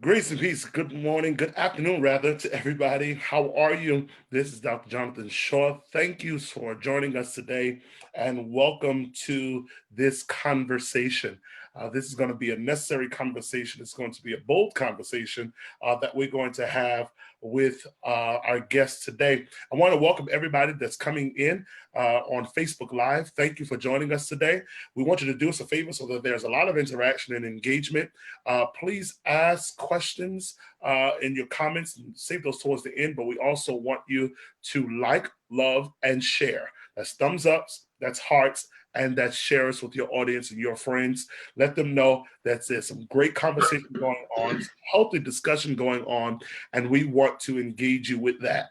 Grace and peace. Good morning, good afternoon, rather, to everybody. How are you? This is Dr. Jonathan Shaw. Thank you for joining us today and welcome to this conversation. This is going to be a necessary conversation. It's going to be a bold conversation that we're going to have with our guests today. I want to welcome everybody that's coming in on Facebook Live. Thank you for joining us today. We want you to do us a favor so that there's a lot of interaction and engagement. Please ask questions in your comments and save those towards the end, but we also want you to like, love, and share. That's thumbs ups, that's hearts, and that's shares with your audience and your friends. Let them know that there's some great conversation going on, some healthy discussion going on, and we want to engage you with that.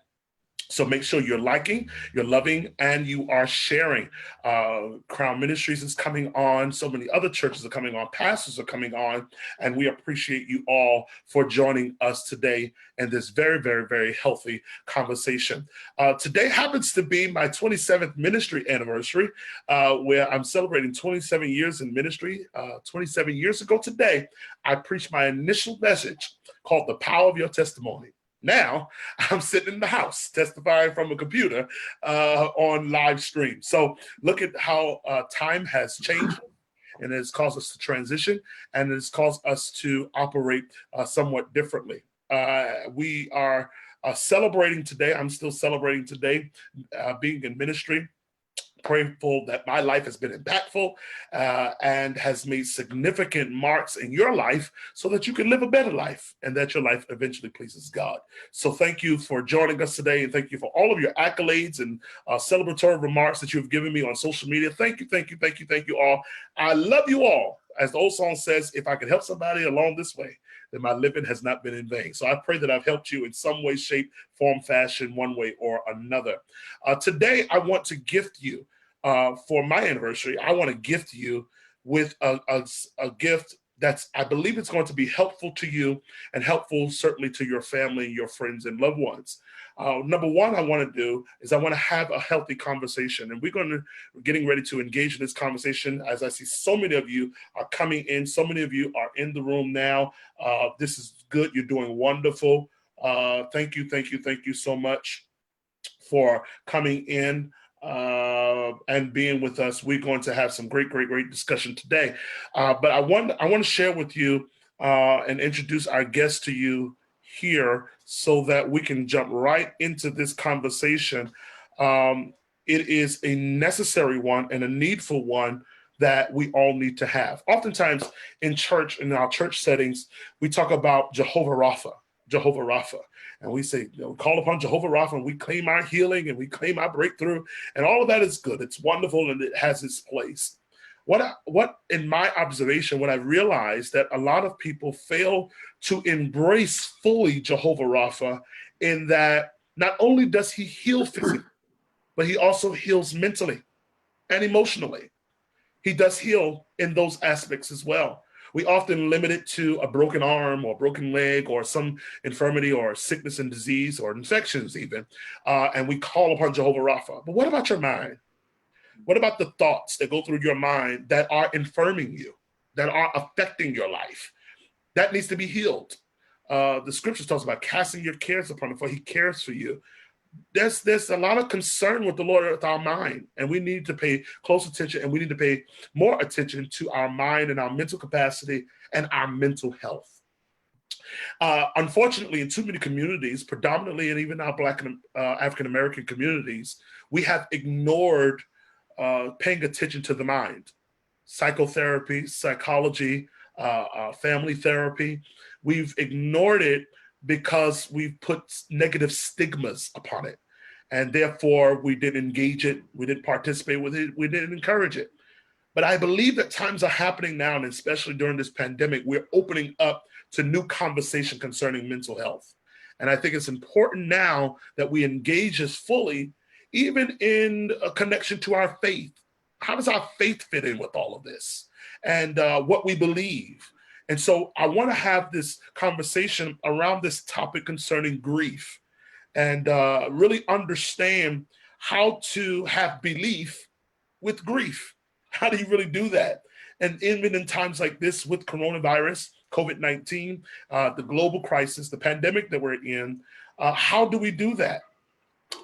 So make sure you're liking, you're loving, and you are sharing. Crown Ministries is coming on. So many other churches are coming on. Pastors are coming on. And we appreciate you all for joining us today in this very, very, very healthy conversation. Today happens to be my 27th ministry anniversary, where I'm celebrating 27 years in ministry. 27 years ago today, I preached my initial message called The Power of Your Testimony. Now I'm sitting in the house testifying from a computer on live stream. So look at how time has changed, and it has caused us to transition, and it has caused us to operate somewhat differently. We are celebrating today. I'm still celebrating today, being in ministry. Grateful that my life has been impactful and has made significant marks in your life so that you can live a better life and that your life eventually pleases God. So thank you for joining us today, and thank you for all of your accolades and celebratory remarks that you've given me on social media. Thank you, thank you, thank you, thank you all. I love you all. As the old song says, if I can help somebody along this way, then my living has not been in vain. So I pray that I've helped you in some way, shape, form, fashion, one way or another. Today, I want to gift you, for my anniversary, I want to gift you with a gift that's, I believe it's going to be helpful to you and helpful certainly to your family, your friends, and loved ones. Number one, I want to do is I want to have a healthy conversation, and we're getting ready to engage in this conversation. As I see so many of you are coming in, so many of you are in the room now. This is good. You're doing wonderful. Thank you, thank you, thank you so much for coming in and being with us. We're going to have some great, great, great discussion today. But I want to share with you and introduce our guest to you here so that we can jump right into this conversation. It is a necessary one and a needful one that we all need to have. Oftentimes in church, in our church settings, we talk about Jehovah Rapha. Jehovah Rapha. And we say, we call upon Jehovah Rapha, and we claim our healing and we claim our breakthrough. And all of that is good. It's wonderful, and it has its place. What in my observation, what I realized that a lot of people fail to embrace fully Jehovah Rapha, in that not only does he heal physically, but he also heals mentally and emotionally. He does heal in those aspects as well. We often limit it to a broken arm or a broken leg or some infirmity or sickness and disease or infections even, and we call upon Jehovah Rapha. But what about your mind? What about the thoughts that go through your mind that are infirming you, that are affecting your life? That needs to be healed. The scriptures talks about casting your cares upon him, for he cares for you. There's a lot of concern with the Lord with our mind, and we need to pay close attention, and we need to pay more attention to our mind and our mental capacity and our mental health. Unfortunately, in too many communities, predominantly and even our Black and African American communities, we have ignored paying attention to the mind. Psychotherapy, psychology, family therapy, we've ignored it because we've put negative stigmas upon it. And therefore, we didn't engage it, we didn't participate with it, we didn't encourage it. But I believe that times are happening now, and especially during this pandemic, we're opening up to new conversation concerning mental health. And I think it's important now that we engage as fully, even in a connection to our faith. How does our faith fit in with all of this? And what we believe. And so I want to have this conversation around this topic concerning grief, and really understand how to have belief with grief. How do you really do that? And even in times like this with coronavirus, COVID-19, the global crisis, the pandemic that we're in. How do we do that?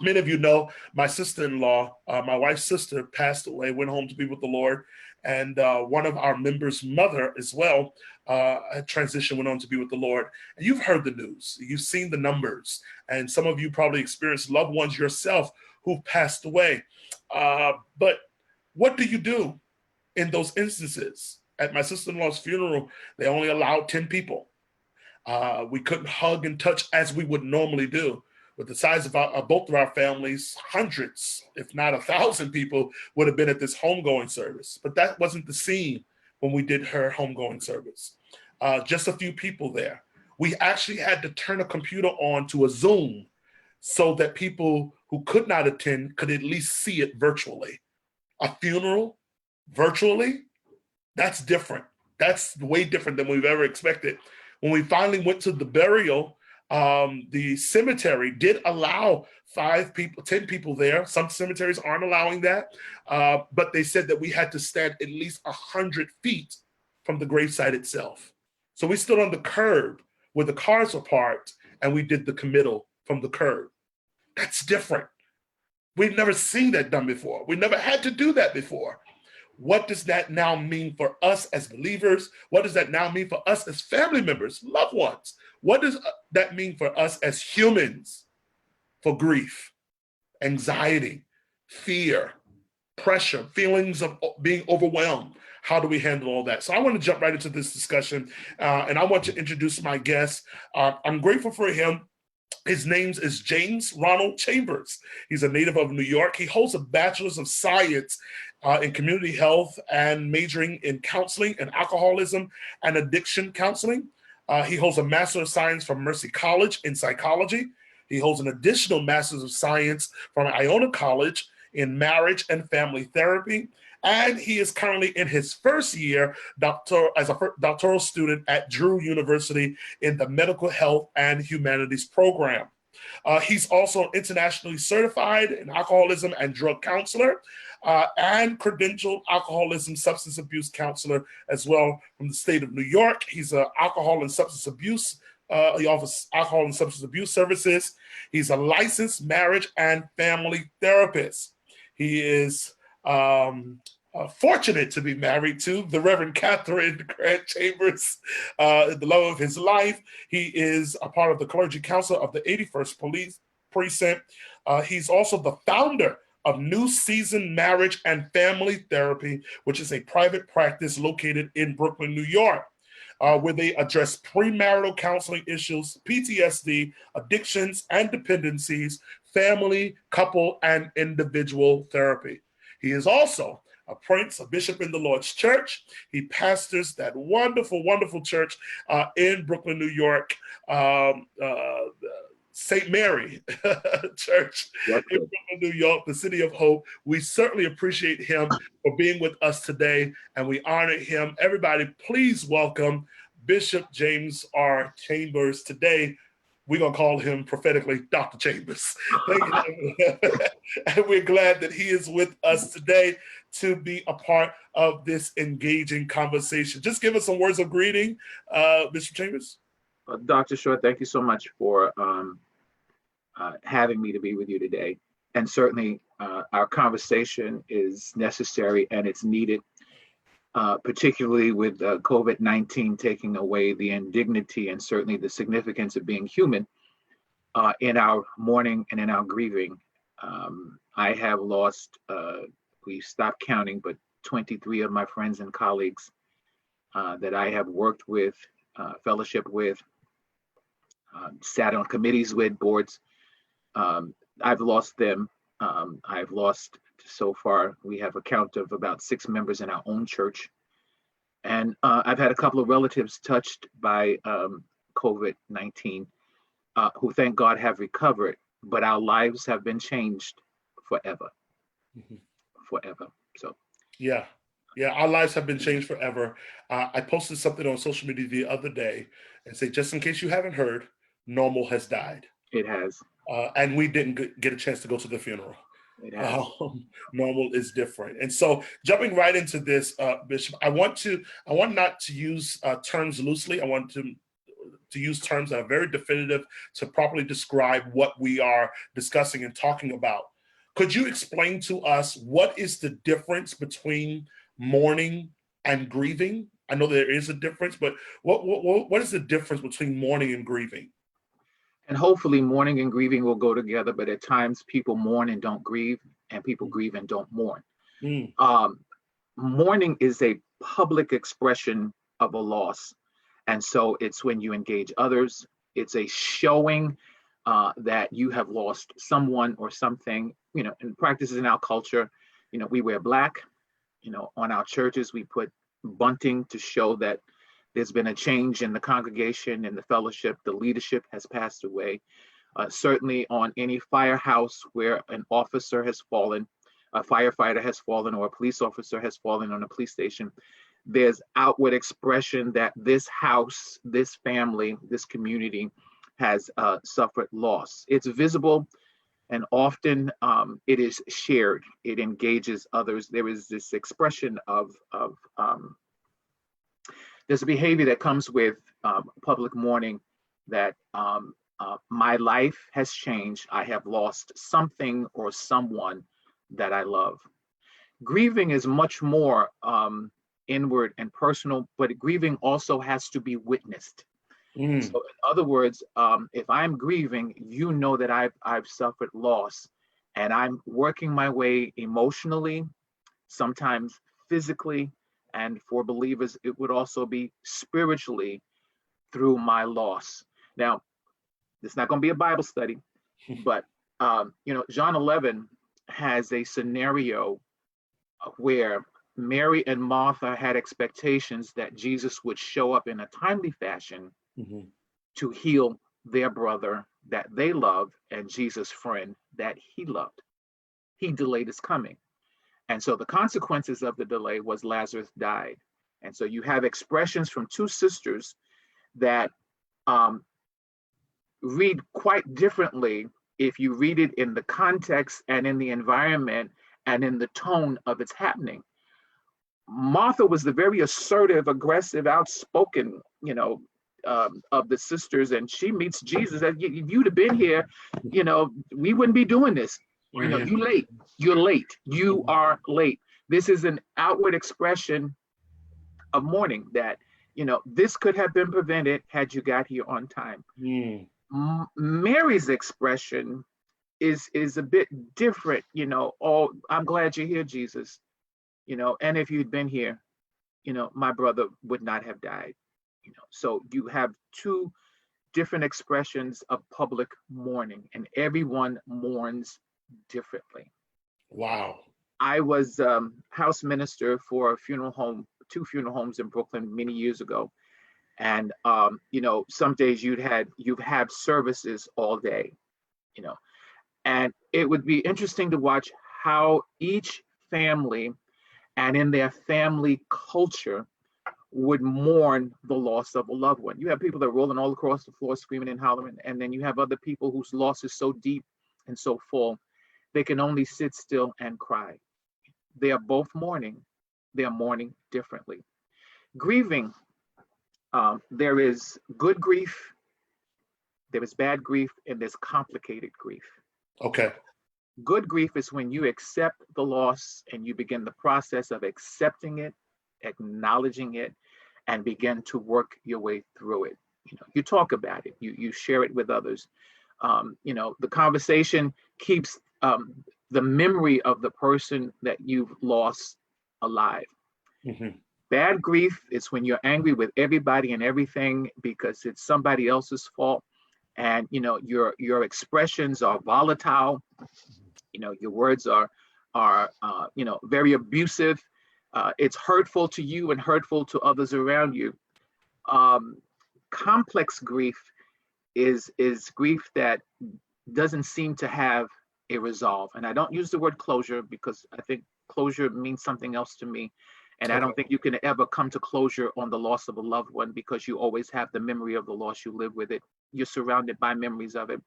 Many of you know my sister-in-law, my wife's sister, passed away, went home to be with the Lord. And one of our members' mother as well had transitioned, went on to be with the Lord. And you've heard the news, you've seen the numbers, and some of you probably experienced loved ones yourself who've passed away. But what do you do in those instances? At my sister-in-law's funeral, they only allowed 10 people. We couldn't hug and touch as we would normally do. With the size of both of our families, hundreds, if not 1,000 people would have been at this homegoing service. But that wasn't the scene when we did her homegoing service. Just a few people there. We actually had to turn a computer on to a Zoom so that people who could not attend could at least see it virtually. A funeral virtually, that's different. That's way different than we've ever expected. When we finally went to the burial, the cemetery did allow 5 people, 10 people there. Some cemeteries aren't allowing that, but they said that we had to stand at least 100 feet from the gravesite itself. So we stood on the curb where the cars were parked, and we did the committal from the curb. That's different. We've never seen that done before. We never had to do that before. What does that now mean for us as believers? What does that now mean for us as family members, loved ones? What does that mean for us as humans? For grief, anxiety, fear, pressure, feelings of being overwhelmed. How do we handle all that? So I want to jump right into this discussion, and I want to introduce my guest. I'm grateful for him. His name is James Ronald Chambers. He's a native of New York. He holds a bachelor's of science in community health and majoring in counseling and alcoholism and addiction counseling. He holds a master of science from Mercy College in psychology. He holds an additional master's of science from Iona College in marriage and family therapy. And he is currently in his first year as a doctoral student at Drew University in the medical health and humanities program. He's also internationally certified in alcoholism and drug counselor and credentialed alcoholism substance abuse counselor as well from the state of New York. He's an alcohol and substance abuse. He offers alcohol and substance abuse services. He's a licensed marriage and family therapist. He is fortunate to be married to the Reverend Catherine Grant Chambers, the love of his life. He is a part of the clergy council of the 81st Police Precinct. He's also the founder of New Season Marriage and Family Therapy, which is a private practice located in Brooklyn, New York, where they address premarital counseling issues, PTSD, addictions and dependencies, family, couple, and individual therapy. He is also a prince, a bishop in the Lord's Church. He pastors that wonderful, wonderful church in Brooklyn, New York, St. Mary Church in Brooklyn, New York, the City of Hope. We certainly appreciate him for being with us today, and we honor him. Everybody, please welcome Bishop James R. Chambers. Today, we're going to call him prophetically Dr. Chambers. And we're glad that he is with us today to be a part of this engaging conversation. Just give us some words of greeting, Bishop Chambers. Dr. Short, thank you so much for having me to be with you today. And certainly our conversation is necessary and it's needed, particularly with COVID-19 taking away the indignity and certainly the significance of being human in our mourning and in our grieving. I have lost, we stopped counting, but 23 of my friends and colleagues that I have worked with, fellowship with, sat on committees with, boards. I've lost them. I've lost, so far, we have a count of about 6 members in our own church. And I've had a couple of relatives touched by COVID-19 who, thank God, have recovered, but our lives have been changed forever. Mm-hmm. Forever. So, yeah, our lives have been changed forever. I posted something on social media the other day and say, just in case you haven't heard, normal has died. It has. And we didn't get a chance to go to the funeral. It has. Normal is different. And so, jumping right into this, Bishop, I want not to use terms loosely. I want to use terms that are very definitive to properly describe what we are discussing and talking about. Could you explain to us what is the difference between mourning and grieving? I know there is a difference, but what is the difference between mourning and grieving? And hopefully, mourning and grieving will go together, but at times people mourn and don't grieve, and people grieve and don't mourn. Mm. Mourning is a public expression of a loss. And so it's when you engage others, it's a showing that you have lost someone or something. In practices in our culture, we wear black. On our churches, we put bunting to show that there's been a change in the congregation and the fellowship. The leadership has passed away. Certainly on any firehouse where an officer has fallen, a firefighter has fallen, or a police officer has fallen on a police station, there's outward expression that this house, this family, this community has suffered loss. It's visible, and often it is shared. It engages others. There is this expression of there's a behavior that comes with public mourning that my life has changed. I have lost something or someone that I love. Grieving is much more inward and personal, but grieving also has to be witnessed. Mm. So in other words, if I'm grieving, that I've suffered loss, and I'm working my way emotionally, sometimes physically, and for believers, it would also be spiritually through my loss. Now, it's not going to be a Bible study, but John 11 has a scenario where Mary and Martha had expectations that Jesus would show up in a timely fashion to heal their brother that they love and Jesus' friend that he loved. He delayed his coming. And so the consequences of the delay was Lazarus died. And so you have expressions from two sisters that read quite differently if you read it in the context and in the environment and in the tone of its happening. Martha was the very assertive, aggressive, outspoken, of the sisters, and she meets Jesus. If you'd have been here, we wouldn't be doing this. You late. You're late. You are late. This is an outward expression of mourning that, this could have been prevented had you got here on time. Mm. Mary's expression is a bit different. Oh, I'm glad you're here, Jesus. And if you'd been here, my brother would not have died. So you have two different expressions of public mourning, and everyone mourns differently. Wow. I was house minister for a funeral home, two funeral homes in Brooklyn many years ago. And, some days you'd have services all day, and it would be interesting to watch how each family and in their family culture would mourn the loss of a loved one. You have people that are rolling all across the floor, screaming and hollering. And then you have other people whose loss is so deep and so full, they can only sit still and cry. They are both mourning. They are mourning differently. Grieving, there is good grief, there is bad grief, and there's complicated grief. Okay. Good grief is when you accept the loss and you begin the process of accepting it, acknowledging it, and begin to work your way through it. You talk about it, you share it with others. The conversation keeps the memory of the person that you've lost alive. Mm-hmm. Bad grief is when you're angry with everybody and everything because it's somebody else's fault, and your expressions are volatile. Your words are very abusive. It's hurtful to you and hurtful to others around you. Complex grief is grief that doesn't seem to have a resolve. And I don't use the word closure because I think closure means something else to me. And I don't think you can ever come to closure on the loss of a loved one because you always have the memory of the loss. You live with it. You're surrounded by memories of it.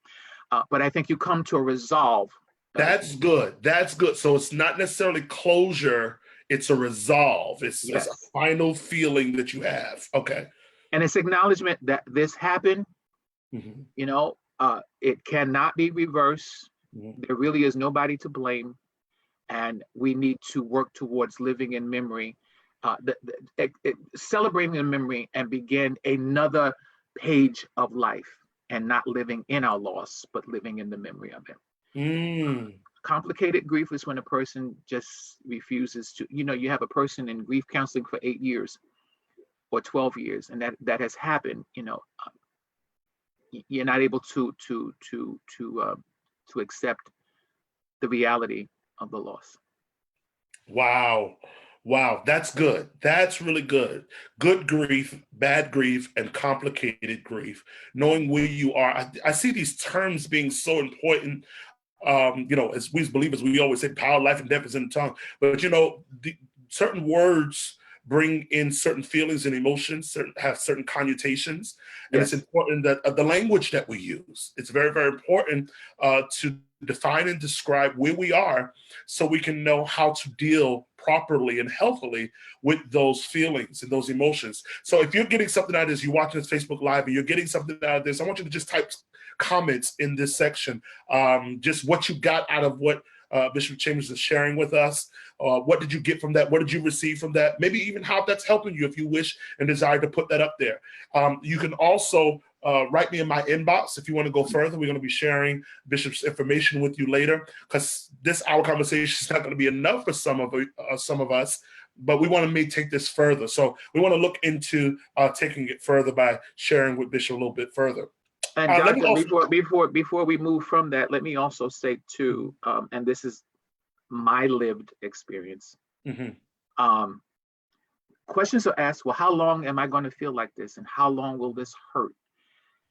But I think you come to a resolve Uh, That's good. That's good. So it's not necessarily closure, it's a resolve. It's a yes. final feeling that you have. Okay. And it's acknowledgement that this happened, Mhm, it cannot be reversed. mhm. There really is nobody to blame. And we need to work towards living in memory, celebrating in memory, and begin another page of life, and not living in our loss, but living in the memory of it. Mm. Complicated grief is when a person just refuses to, you have a person in grief counseling for 8 years or 12 years, and that has happened. You're not able to accept the reality of the loss. Wow. Wow. That's good. That's really good. Good grief, bad grief, and complicated grief. Knowing where you are. I see these terms being so important. As we as believers, we always say power, life, and death is in the tongue. But certain words bring in certain feelings and emotions, have certain connotations, and it's Yes. important that the language that we use. It's very, very important to define and describe where we are, so we can know how to deal properly and healthily with those feelings and those emotions. So if you're getting something out of this, you're watching this Facebook Live and you're getting something out of this, I want you to just type comments in this section, just what you got out of what Bishop Chambers is sharing with us. What did you get from that? What did you receive from that? Maybe even how that's helping you if you wish and desire to put that up there. You can also write me in my inbox if you want to go further. We're going to be sharing Bishop's information with you later, because this hour conversation is not going to be enough for some of us. But we want to take this further. So we want to look into taking it further by sharing with Bishop a little bit further. And Let me Doctor, also. before we move from that, let me also say too, and this is my lived experience. Mhm. Um, Questions are asked. Well, how long am I going to feel like this, and how long will this hurt,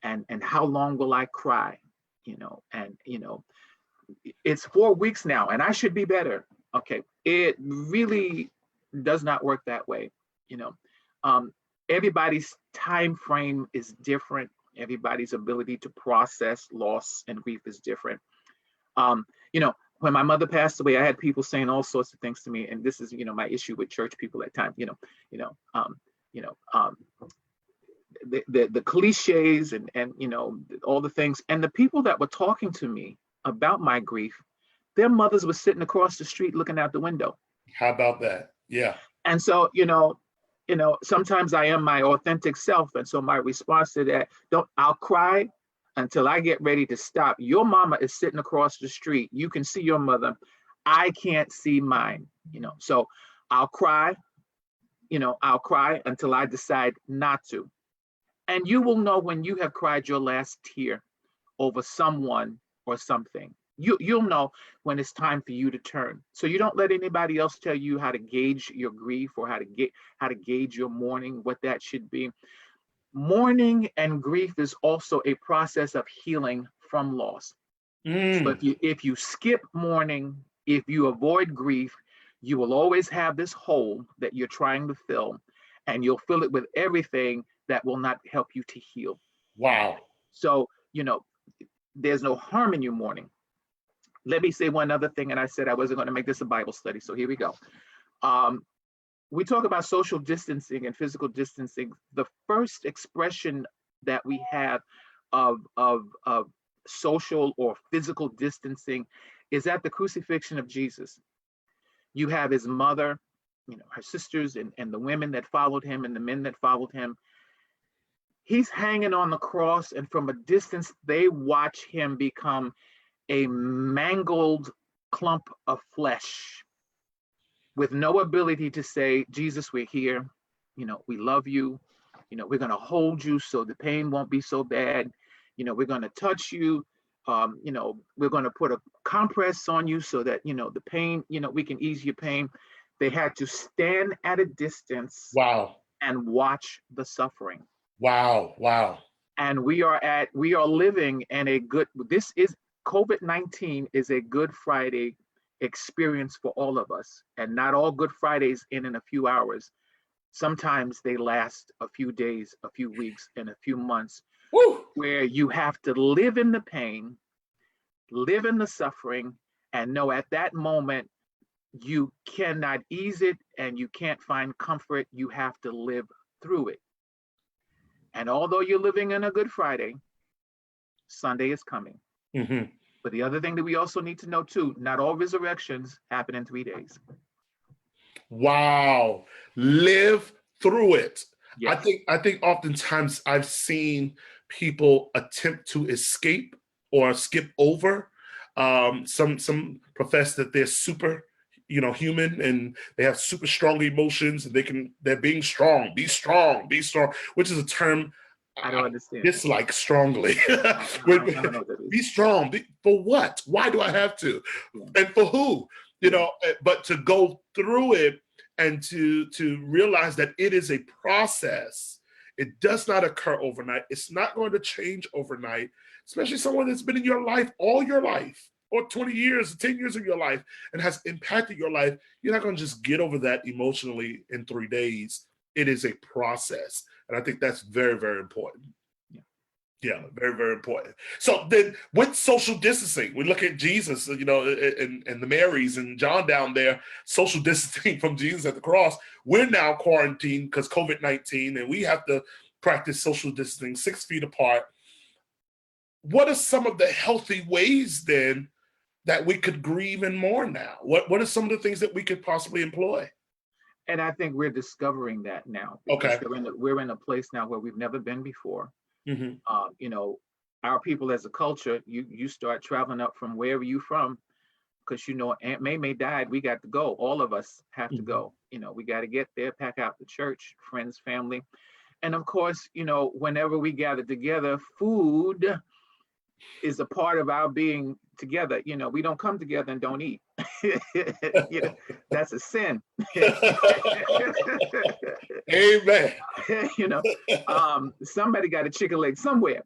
and how long will I cry? It's 4 weeks now, and I should be better. Okay, it really does not work that way. You know, um, Everybody's time frame is different. Everybody's ability to process loss and grief is different. Um, when my mother passed away, I had people saying all sorts of things to me, and this is, my issue with church people at times. You know, you know, um, the cliches, and all the things, and the people that were talking to me about my grief, their mothers were sitting across the street looking out the window. How about that? Yeah. And so, sometimes I am my authentic self. And so my response to that, I'll cry until I get ready to stop. Your mama is sitting across the street. You can see your mother. I can't see mine, So I'll cry, until I decide not to. And you will know when you have cried your last tear over someone or something. You'll know when it's time for you to turn. So you don't let anybody else tell you how to gauge your grief, or how to gauge your mourning, what that should be. Mourning and grief is also a process of healing from loss. So Mm. if you skip mourning, if you avoid grief, you will always have this hole that you're trying to fill, and you'll fill it with everything that will not help you to heal. Wow. So, there's no harm in you mourning. Let me say one other thing, and I said I wasn't going to make this a Bible study, so here we go. Um, we talk about social distancing and physical distancing. The first expression that we have of social or physical distancing is at the crucifixion of Jesus. You have his mother, her sisters, and the women that followed him, and the men that followed him. He's hanging on the cross, and from a distance, they watch him become a mangled clump of flesh, with no ability to say, Jesus, we're here. We love you. We're going to hold you so the pain won't be so bad. We're going to touch you. We're going to put a compress on you so that, the pain, we can ease your pain. They had to stand at a distance Wow. and watch the suffering. Wow. Wow. And we are living in this is COVID-19 is a Good Friday experience for all of us. And not all Good Fridays end in a few hours. Sometimes they last a few days, a few weeks, and a few months, Woo. where you have to live in the pain, live in the suffering, And no, at that moment, you cannot ease it and you can't find comfort. You have to live through it. And although you're living in a Good Friday, Sunday is coming. Mm-hmm. But the other thing that we also need to know too, not all resurrections happen in 3 days. Wow. Live through it. Yes. I think oftentimes I've seen people attempt to escape or skip over. Some profess that they're super, human, and they have super strong emotions, and they're being strong, be strong, which is a term I don't I understand. dislike strongly. I don't know what that Be is. strong. For what? Why do I have to? Yeah. And for who? Yeah. But to go through it and to realize that it is a process. It does not occur overnight. It's not going to change overnight, especially someone that's been in your life all your life, or 20 years, 10 years of your life, and has impacted your life. You're not going to just get over that emotionally in 3 days. It is a process. And I think that's very, very important. Yeah. Yeah, very, very important. So then with social distancing, we look at Jesus, and the Marys and John down there, social distancing from Jesus at the cross. We're now quarantined because COVID-19, and we have to practice social distancing 6 feet apart. What are some of the healthy ways then that we could grieve and mourn now? What are some of the things that we could possibly employ? And I think we're discovering that now because Okay. we're in a place now where we've never been before. Hmm. You know, our people as a culture, you start traveling up from wherever you from, because Aunt May died. We got to go. All of us have to Hmm. go. We got to get there, pack out the church, friends, family, and of course, whenever we gather together, food is a part of our being together. We don't come together and don't eat. you know, that's a sin. Amen. you know, somebody got a chicken leg somewhere.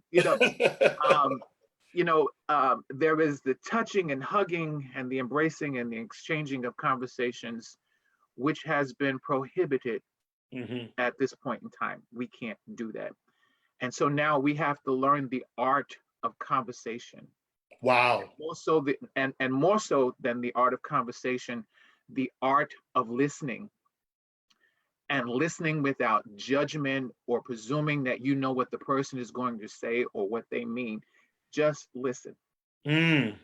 Um, there is the touching and hugging and the embracing and the exchanging of conversations, which has been prohibited Hmm. at this point in time. We can't do that. And so now we have to learn the art of conversation. Wow. More so and more so than the art of conversation, the art of listening, and listening without judgment or presuming that you know what the person is going to say or what they mean. Just listen. Mm.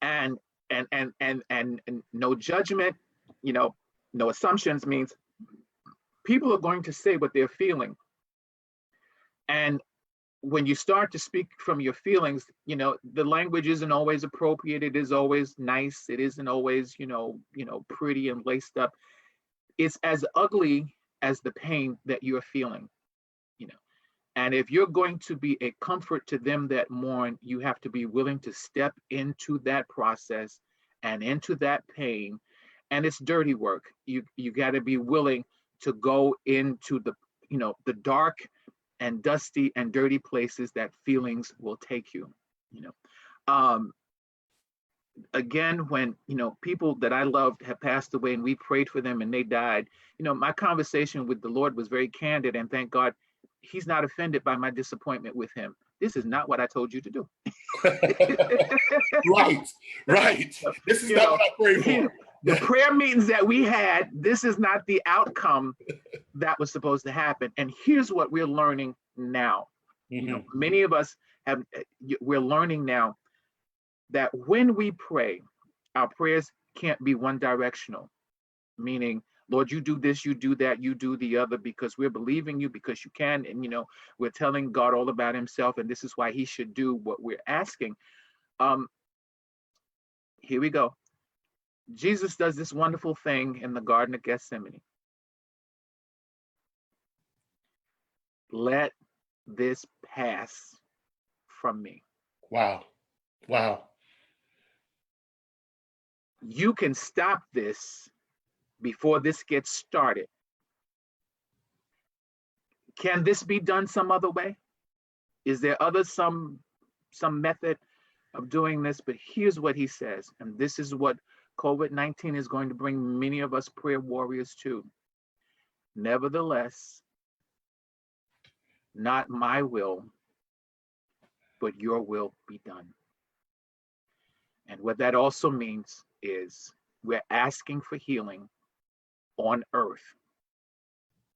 And and no judgment, you know, no assumptions means people are going to say what they're feeling. And when you start to speak from your feelings, the language isn't always appropriate. It is always nice. It isn't always, pretty and laced up. It's as ugly as the pain that you're feeling, you know. And if you're going to be a comfort to them that mourn, you have to be willing to step into that process and into that pain. And it's dirty work. You got to be willing to go into the dark and dusty and dirty places that feelings will take you. You know, um, again, when people that I loved have passed away and we prayed for them and they died, my conversation with the Lord was very candid, and thank God, He's not offended by my disappointment with Him. This is not what I told you to do. Right, right. This is you not know, what I prayed for. the prayer meetings that we had, this is not the outcome that was supposed to happen. And here's what we're learning now. Hmm. Many of us we're learning now that when we pray, our prayers can't be one directional, meaning, Lord, you do this, you do that, you do the other, because we're believing you, because you can. And, we're telling God all about Himself, and this is why He should do what we're asking. Um, Here we go. Jesus does this wonderful thing in the Garden of Gethsemane. Let this pass from me. Wow. Wow. You can stop this before this gets started. Can this be done some other way? Is there some method of doing this? But here's what He says, and this is what COVID-19 is going to bring many of us prayer warriors to. Nevertheless, not my will, but your will be done. And what that also means is we're asking for healing on earth.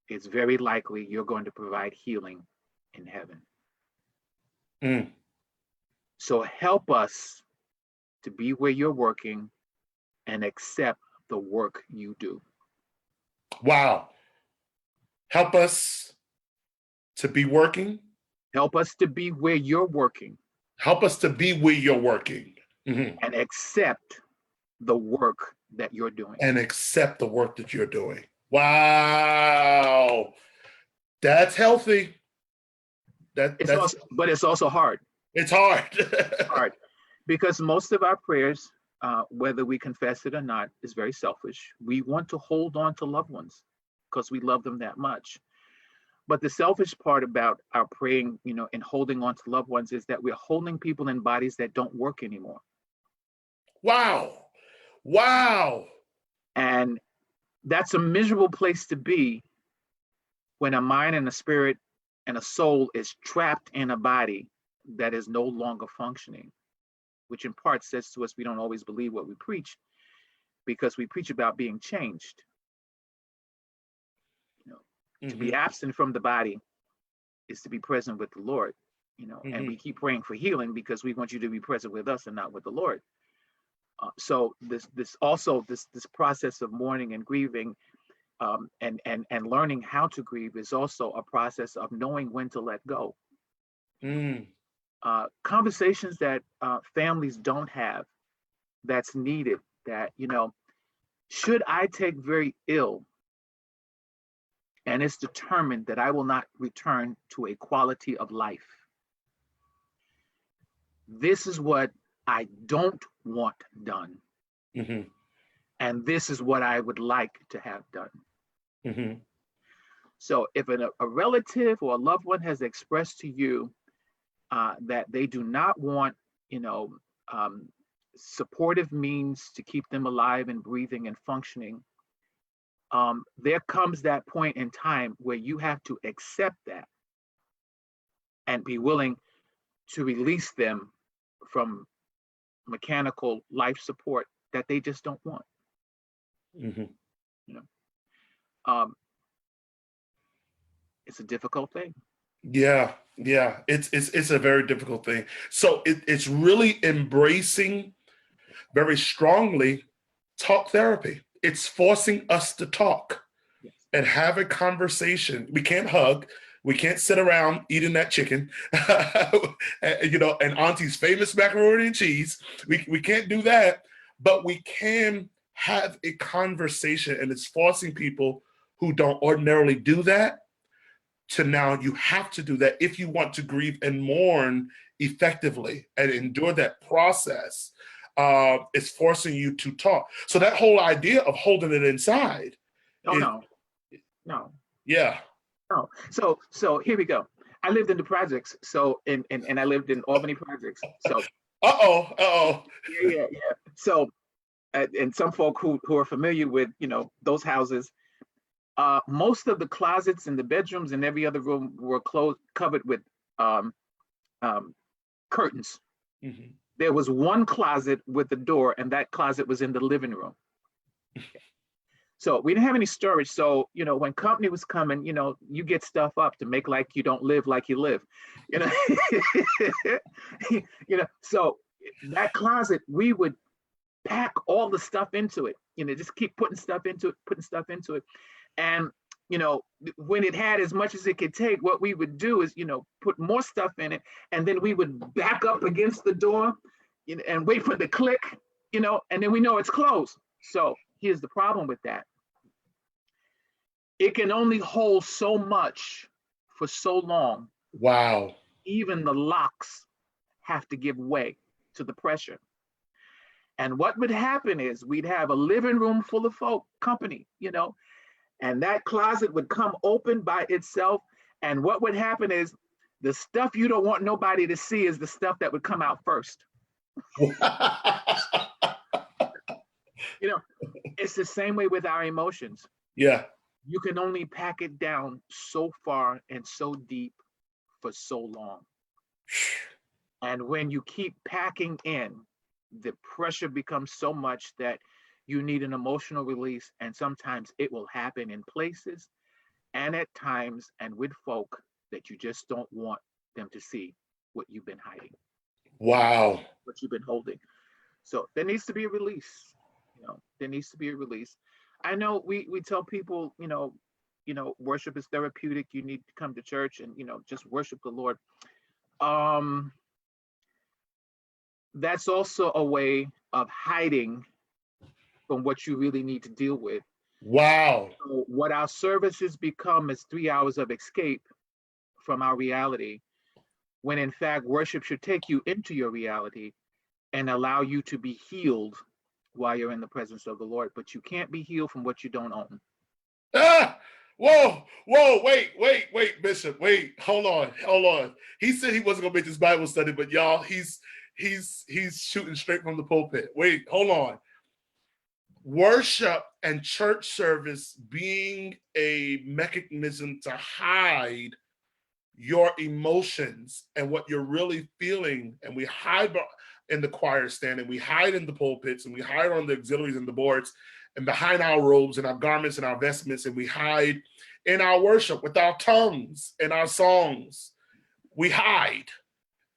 It's very likely you're going to provide healing in heaven. Mm. So help us to be where you're working and accept the work you do. Wow. Help us to be working. Help us to be where you're working Help us to be where you're working. Mhm. and accept the work that you're doing. And accept the work that you're doing. Wow. That's healthy. That's But it's also hard. it's hard. Hard because most of our prayers, whether we confess it or not, is very selfish. We want to hold on to loved ones because we love them that much. But the selfish part about our praying, and holding on to loved ones is that we're holding people in bodies that don't work anymore. Wow. Wow. And that's a miserable place to be when a mind and a spirit and a soul is trapped in a body that is no longer functioning, which in part says to us we don't always believe what we preach because we preach about being changed. To be absent from the body is to be present with the Lord, and we keep praying for healing because we want you to be present with us and not with the Lord. So this process of mourning and grieving, and learning how to grieve is also a process of knowing when to let go. Conversations that families don't have, that's needed. That should I take very ill, and it's determined that I will not return to a quality of life. This is what I don't want done. And this is what I would like to have done. So if a relative or a loved one has expressed to you that they do not want, supportive means to keep them alive and breathing and functioning, there comes that point in time where you have to accept that and be willing to release them from mechanical life support that they just don't want. It's a difficult thing. Yeah, it's a very difficult thing. So it's really embracing very strongly talk therapy. It's forcing us to talk and have a conversation. We can't hug. We can't sit around eating that chicken, and Auntie's famous macaroni and cheese. We can't do that, but we can have a conversation, and it's forcing people who don't ordinarily do that to now you have to do that if you want to grieve and mourn effectively and endure that process. It's forcing you to talk. So that whole idea of holding it inside. No. Yeah. No. So here we go. I lived in the projects. So and I lived in Albany projects. So Yeah. So and some folk who are familiar with those houses, most of the closets in the bedrooms and every other room were covered with curtains. There was one closet with the door, and that closet was in the living room. So we didn't have any storage. So, when company was coming, you get stuff up to make like you don't live like you live, so that closet, we would pack all the stuff into it, just keep putting stuff into it. And, when it had as much as it could take, what we would do is, put more stuff in it. And then we would back up against the door, and wait for the click, and then we know it's closed. So here's the problem with that. It can only hold so much for so long. Wow. Even the locks have to give way to the pressure. And what would happen is we'd have a living room full of company, and that closet would come open by itself. And what would happen is the stuff you don't want nobody to see is the stuff that would come out first. It's the same way with our emotions. Yeah. You can only pack it down so far and so deep for so long. And when you keep packing in, the pressure becomes so much that you need an emotional release, and sometimes it will happen in places and at times and with folk that you just don't want them to see what you've been hiding, Wow. what you've been holding. So there needs to be a release. There needs to be a release. I know we tell people, worship is therapeutic. You need to come to church and just worship the Lord. Um, that's also a way of hiding from what you really need to deal with. Wow. So what our services become is 3 hours of escape from our reality, when in fact worship should take you into your reality and allow you to be healed while you're in the presence of the Lord. But you can't be healed from what you don't own. Ah, wait, Bishop, wait, hold on. He said he wasn't gonna make this Bible study, but y'all, he's shooting straight from the pulpit. Wait, hold on. Worship and church service being a mechanism to hide your emotions and what you're really feeling, and we hide in the choir stand, and we hide in the pulpits, and we hide on the auxiliaries and the boards, and behind our robes and our garments and our vestments, and we hide in our worship with our tongues and our songs. We hide,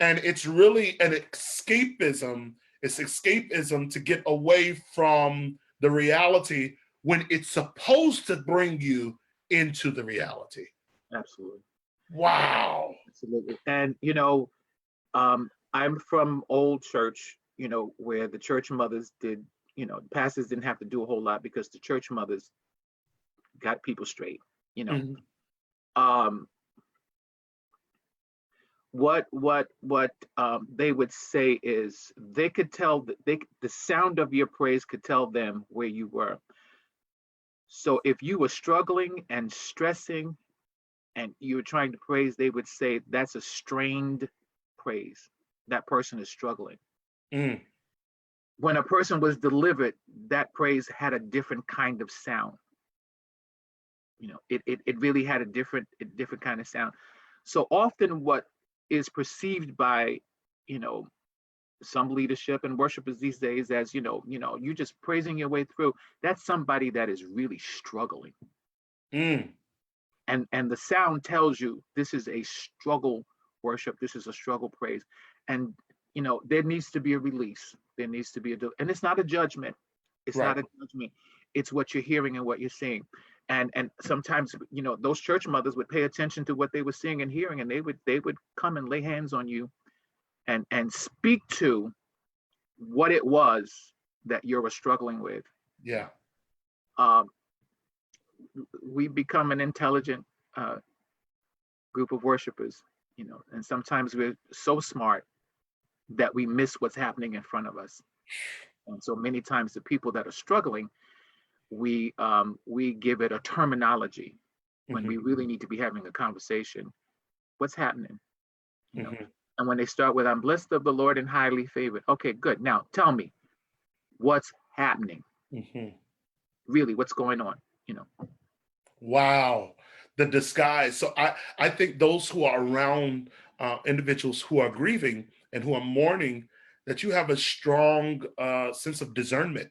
and it's really an escapism. It's escapism to get away from the reality when it's supposed to bring you into the reality. Absolutely. Wow. Absolutely. And I'm from old church, where the church mothers did, the pastors didn't have to do a whole lot because the church mothers got people straight. Mhm. Um, what they would say is they could tell that the sound of your praise could tell them where you were. So if you were struggling and stressing and you were trying to praise, they would say that's a strained praise. That person is struggling. Mm. When a person was delivered, that praise had a different kind of sound. It really had a different kind of sound. So often what is perceived by, you know, some leadership and worshipers these days as, you just praising your way through, that's somebody that is really struggling. Mm. And the sound tells you this is a struggle worship, this is a struggle praise. And there needs to be a release, there needs to be and it's not a judgment, it's Right. not a judgment, it's what you're hearing and what you're seeing. And sometimes those church mothers would pay attention to what they were seeing and hearing, and they would come and lay hands on you and speak to what it was that you were struggling with. Yeah. um, we become an intelligent group of worshipers, and sometimes we're so smart that we miss what's happening in front of us. And so many times the people that are struggling, we give it a terminology when Mm-hmm. we really need to be having a conversation. What's happening? Mm-hmm. And when they start with "I'm blessed of the Lord and highly favored," okay, good. Now tell me what's happening. Mm-hmm. Really, what's going on? Wow. The disguise. So I think those who are around individuals who are grieving and who are mourning, that you have a strong sense of discernment,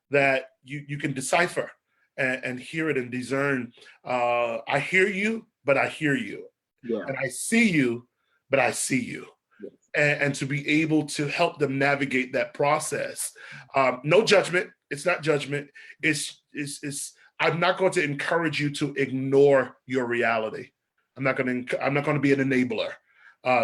that you can decipher and hear it and discern. I hear you, but I hear you. Yeah. And I see you, but I see you. Yes. And to be able to help them navigate that process. No judgment. It's not judgment. It's I'm not going to encourage you to ignore your reality. I'm not going to be an enabler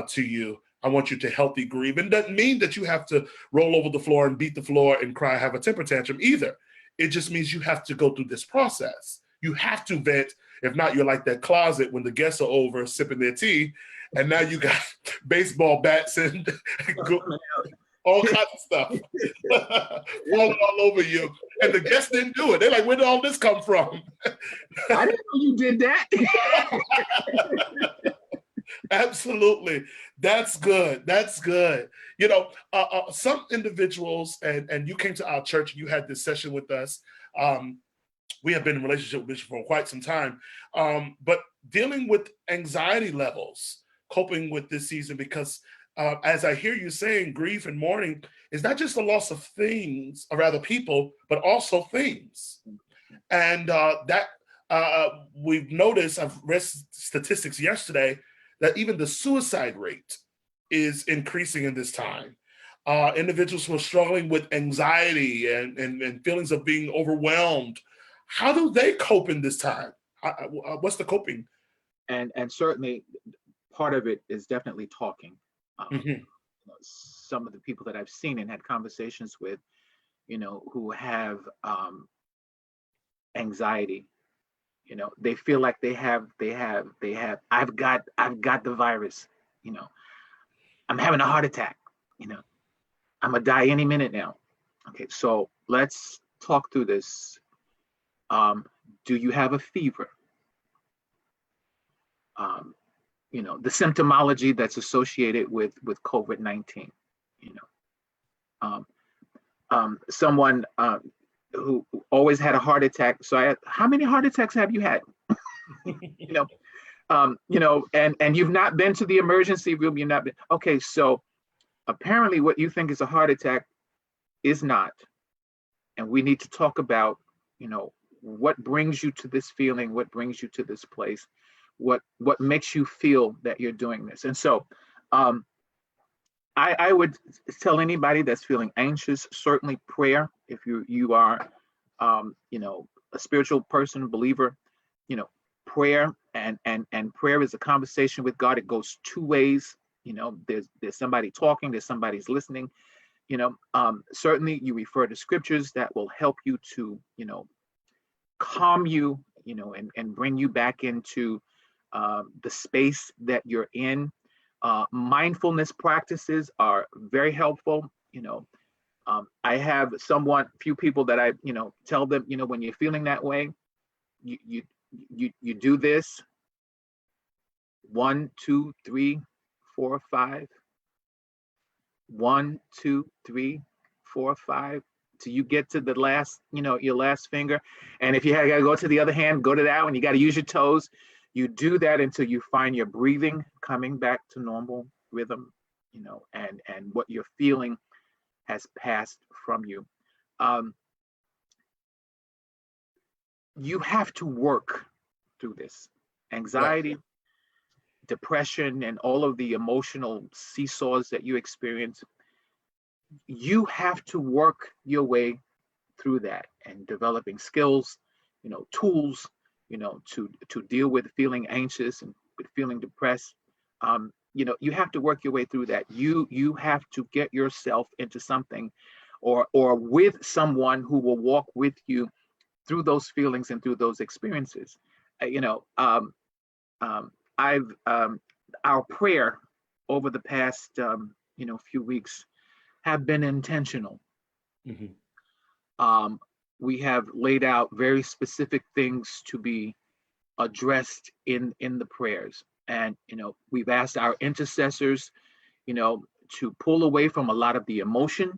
to you. I want you to healthy grieve. And doesn't mean that you have to roll over the floor and beat the floor and cry, have a temper tantrum either. It just means you have to go through this process. You have to vent. If not, you're like that closet when the guests are over sipping their tea, and now you got baseball bats and all kinds of stuff falling all over you. And the guests didn't do it. They're like, where did all this come from? I didn't know you did that. Absolutely. That's good. That's good. Some individuals, and you came to our church and you had this session with us. We have been in relationship with Bishop for quite some time, but dealing with anxiety levels, coping with this season, because as I hear you saying, grief and mourning is not just the loss of things, or rather people, but also things. And that we've noticed, I've read statistics yesterday that even the suicide rate is increasing in this time. Individuals who are struggling with anxiety and feelings of being overwhelmed, how do they cope in this time? What's the coping? And certainly part of it is definitely talking. Hmm. Some of the people that I've seen and had conversations with, who have anxiety, they feel like they have I've got the virus, you know I'm having a heart attack, you know I'm gonna die any minute now. Okay, so let's talk through this. um do you have a fever? um the symptomology that's associated with COVID-19. you know um Someone who always had a heart attack. So how many heart attacks have you had? you know and you've not been to the emergency room. You've not been. Okay, so apparently what you think is a heart attack is not. And we need to talk about, what brings you to this feeling, what brings you to this place, what makes you feel that you're doing this. And so um, I would tell anybody that's feeling anxious, certainly prayer. If you are a spiritual person, believer, you know, prayer and prayer is a conversation with God. It goes two ways. There's somebody talking, there's somebody's listening. Certainly you refer to scriptures that will help you to, calm you, and bring you back into the space that you're in. Mindfulness practices are very helpful. I have few people that I, tell them, when you're feeling that way, you you you do this: 1, 2, 3, 4, 5. 1, 2, 3, 4, 5, till you get to the last, your last finger. And if you got to go to the other hand, go to that one. You got to use your toes. You do that until you find your breathing coming back to normal rhythm, and what you're feeling has passed from you. Um, you have to work through this Yeah. anxiety, depression, and all of the emotional seesaws that you experience. You have to work your way through that and developing skills, tools, to deal with feeling anxious and with feeling depressed. You have to work your way through that. You have to get yourself into something, or with someone who will walk with you through those feelings and through those experiences. Uh, you know, um, I've Our prayer over the past few weeks have been intentional. Hmm. um, we have laid out very specific things to be addressed in the prayers. And we've asked our intercessors, to pull away from a lot of the emotion,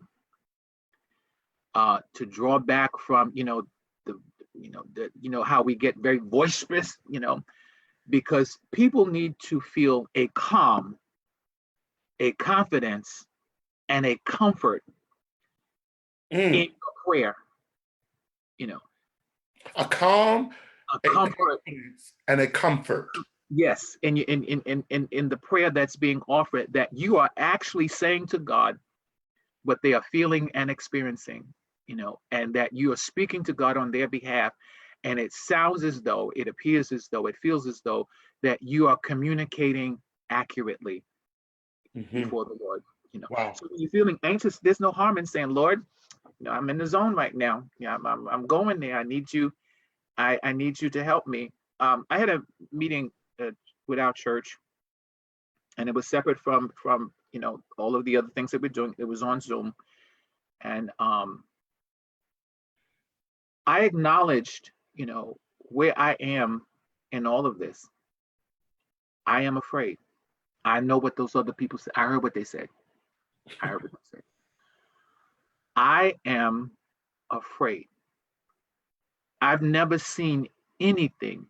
to draw back from the how we get very boisterous, because people need to feel a calm, a confidence, and a comfort in Mm. your prayer. you know A calm, a a comfort. confidence, and a comfort. Yes, in the prayer that's being offered, that you are actually saying to God what they are feeling and experiencing, and that you are speaking to God on their behalf. And it sounds as though, it appears as though, it feels as though that you are communicating accurately Hmm. before the Lord. Wow. So when you're feeling anxious, there's no harm in saying, Lord, I'm in the zone right now. Yeah, I'm going there. I need you. I need you to help me. I had a meeting with our church, and it was separate from all of the other things that we're doing. It was on Zoom, and I acknowledged where I am in all of this. I am afraid. I know what those other people said. I heard what they said. I heard what they said. I am afraid. I've never seen anything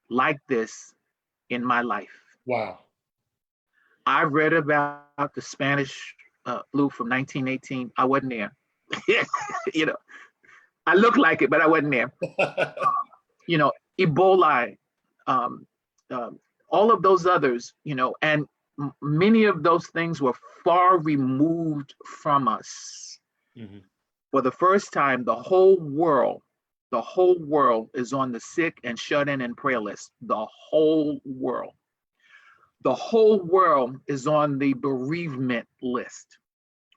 like this in my life. Wow. I read about the Spanish flu from 1918. I wasn't there. you know, I look like it, but I wasn't there. You know, Ebola, um, um, all of those others, and many of those things were far removed from us. Mhm. For the first time, the whole world is on the sick and shut in and prayer list. The whole world is on the bereavement list.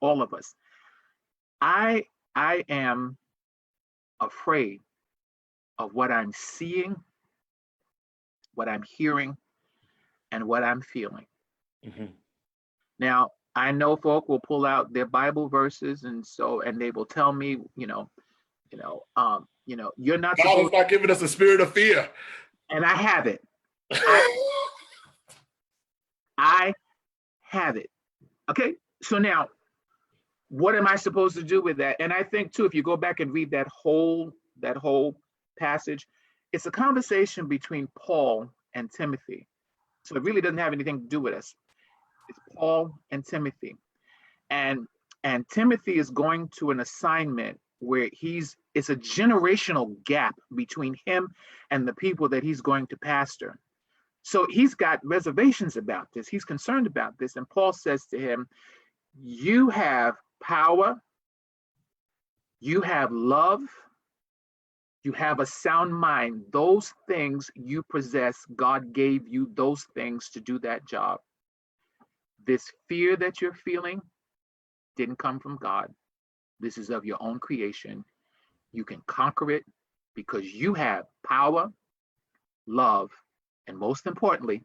All of us. I I am afraid of what I'm seeing, what I'm hearing, and what I'm feeling. Mhm. Now, I know folk will pull out their Bible verses and they will tell me, you're not God has supposed, not given us a spirit of fear. and I have it. I I have it. Okay. So now, what am I supposed to do with that? And I think too, if you go back and read that whole passage, it's a conversation between Paul and Timothy. So it really doesn't have anything to do with us. It's Paul and Timothy. And Timothy is going to an assignment where it's a generational gap between him and the people that he's going to pastor. So he's got reservations about this. He's concerned about this. And Paul says to him, you have power, you have love, you have a sound mind. Those things you possess, God gave you those things to do that job. This fear that you're feeling didn't come from God. This is of your own creation. You can conquer it because you have power, love, and most importantly,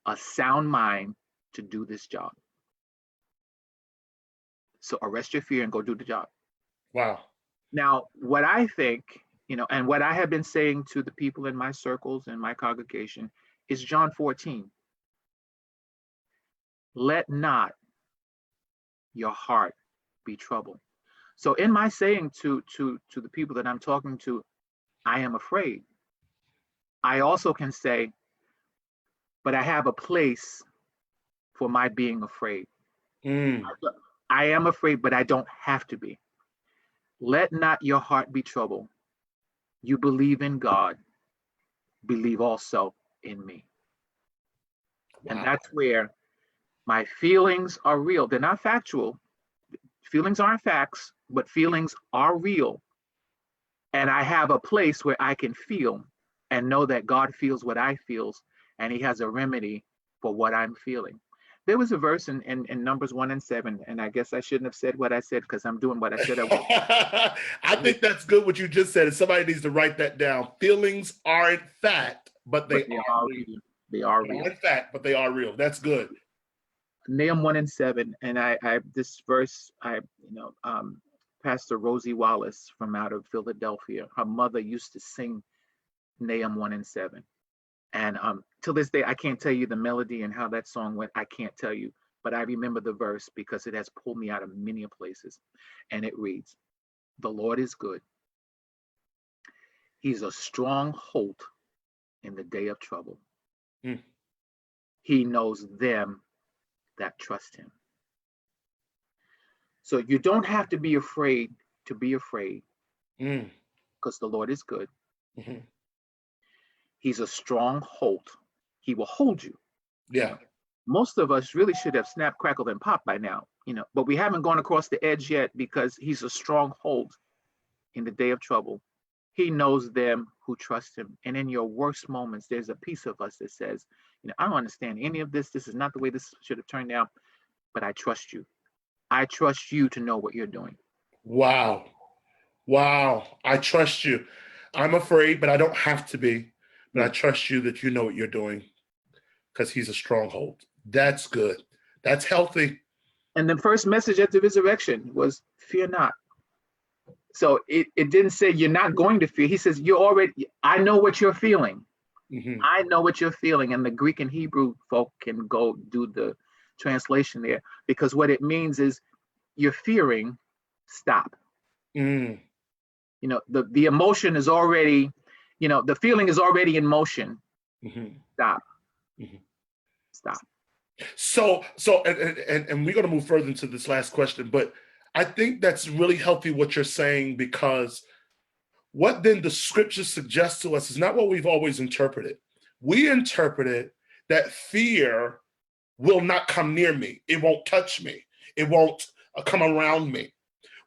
a sound mind to do this job. So arrest your fear and go do the job. Wow. Now, what I think, and what I have been saying to the people in my circles and my congregation is John 14. Let not your heart be troubled. So in my saying to the people that I'm talking to, I am afraid, I also can say, but I have a place for my being afraid. Mm. I am afraid, but I don't have to be. Let not your heart be troubled. You believe in God, believe also in me. And Wow. that's where my feelings are real. They're not factual. Feelings aren't facts, but feelings are real. And I have a place where I can feel and know that God feels what I feels, and he has a remedy for what I'm feeling. There was a verse in Numbers 1 and 7, and I guess I shouldn't have said what I said because I'm doing what I said I would. I think that's good what you just said. And somebody needs to write that down. Feelings aren't fact, but But they they are are real. real. They are They real. aren't fact, but they are real. That's good. Nahum 1 and 7, and I this verse, Pastor Rosie Wallace from out of Philadelphia, her mother used to sing Nahum 1 and 7. And till this day, I can't tell you the melody and how that song went. I can't tell you, but I remember the verse because it has pulled me out of many places. And it reads, the Lord is good. He's a stronghold in the day of trouble. Mm. He knows them that trust him. So you don't have to be afraid to be afraid Mm. because the Lord is good. Mhm. He's a stronghold. He will hold you. You Yeah. know, most of us really should have snapped, crackled, and popped by now, but we haven't gone across the edge yet because he's a stronghold in the day of trouble. He knows them who trust him. And in your worst moments, there's a piece of us that says, I don't understand any of this. This is not the way this should have turned out, but I trust you. I trust you to know what you're doing. Wow. Wow. I trust you. I'm afraid, but I don't have to be. But I Yeah. trust you that you know what you're doing because he's a stronghold. That's good. That's healthy. And the first message at the resurrection was fear not. So it didn't say you're not going to fear. He says, I know what you're feeling. Hmm. I know what you're feeling. And the Greek and Hebrew folk can go do the translation there because what it means is you're fearing, stop. Mm. The emotion is already, the feeling is already in motion. Hmm. Stop, Hmm. stop. And we're going to move further into this last question, but I think that's really healthy what you're saying, because what then the scriptures suggest to us is not what we've always interpreted. We interpreted that fear will not come near me. It won't touch me. It won't come around me.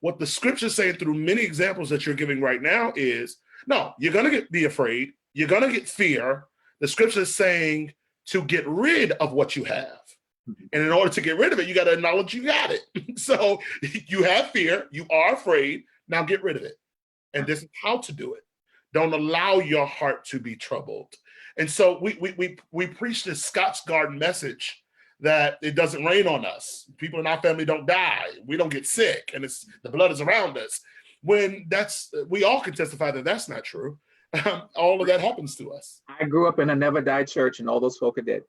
What the scripture's saying through many examples that you're giving right now is, no, you're going to be afraid. You're going to get fear. The scripture is saying to get rid of what you have. And in order to get rid of it, you got to acknowledge you got it. So you have fear. You are afraid. Now get rid of it. And this is how to do it. Don't allow your heart to be troubled. And so we preach this Scots Garden message that it doesn't rain on us. People in our family don't die. We don't get sick, and it's the blood is around us. When we all can testify that that's not true. All of that happens to us. I grew up in a never died church, and all those folk are dead.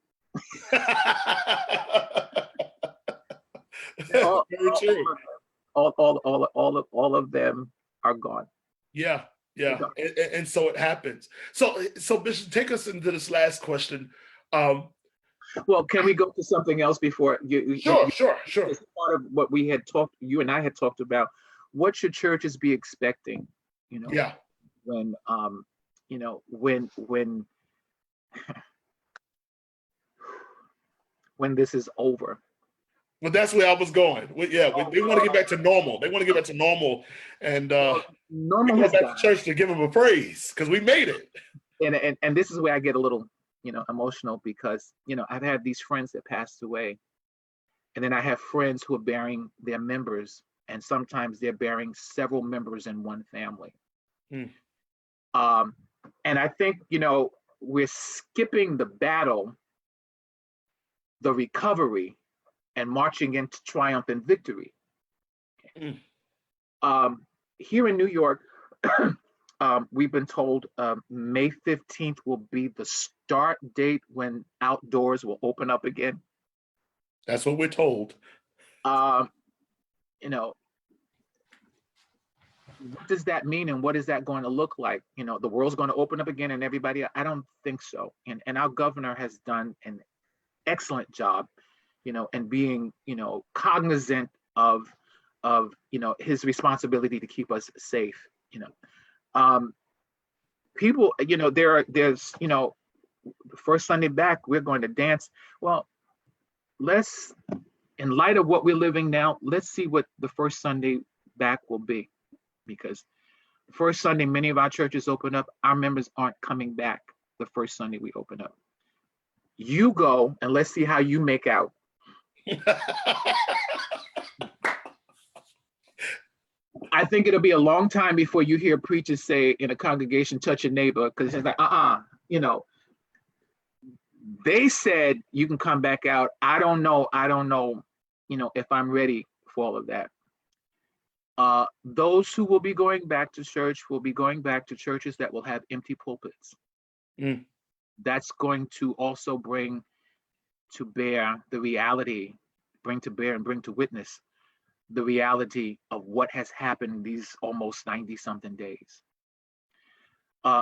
Very true. All of them are gone. Yeah. And so it happens. So Bishop, take us into this last question. Well, can we go to something else before you? Sure. As part of what you and I had talked about, what should churches be expecting? Yeah. When when this is over. Well, that's where I was going. They want to get back to normal. They want to get back to normal, and normal we has go back to church to give them a praise because we made it. And this is where I get a little emotional, because I've had these friends that passed away, and then I have friends who are bearing their members, and sometimes they're bearing several members in one family. And I think we're skipping the battle, the recovery, and marching into triumph and victory. Here in New York, we've been told May 15th will be the start date when outdoors will open up again. That's what we're told. What does that mean, and what is that going to look like? The world's going to open up again and everybody? I don't think so. And our governor has done an excellent job, and being, cognizant of his responsibility to keep us safe. People, there's the first Sunday back, we're going to dance. Well, in light of what we're living now, let's see what the first Sunday back will be, because the first Sunday many of our churches open up, our members aren't coming back the first Sunday we open up. You go, and let's see how you make out. I think it'll be a long time before you hear preachers say in a congregation, touch your neighbor, because it's like, they said you can come back out. I don't know, if I'm ready for all of that. Those who will be going back to church will be going back to churches that will have empty pulpits. That's going to also bring to bear the reality, bring to witness the reality of what has happened these almost 90-something days.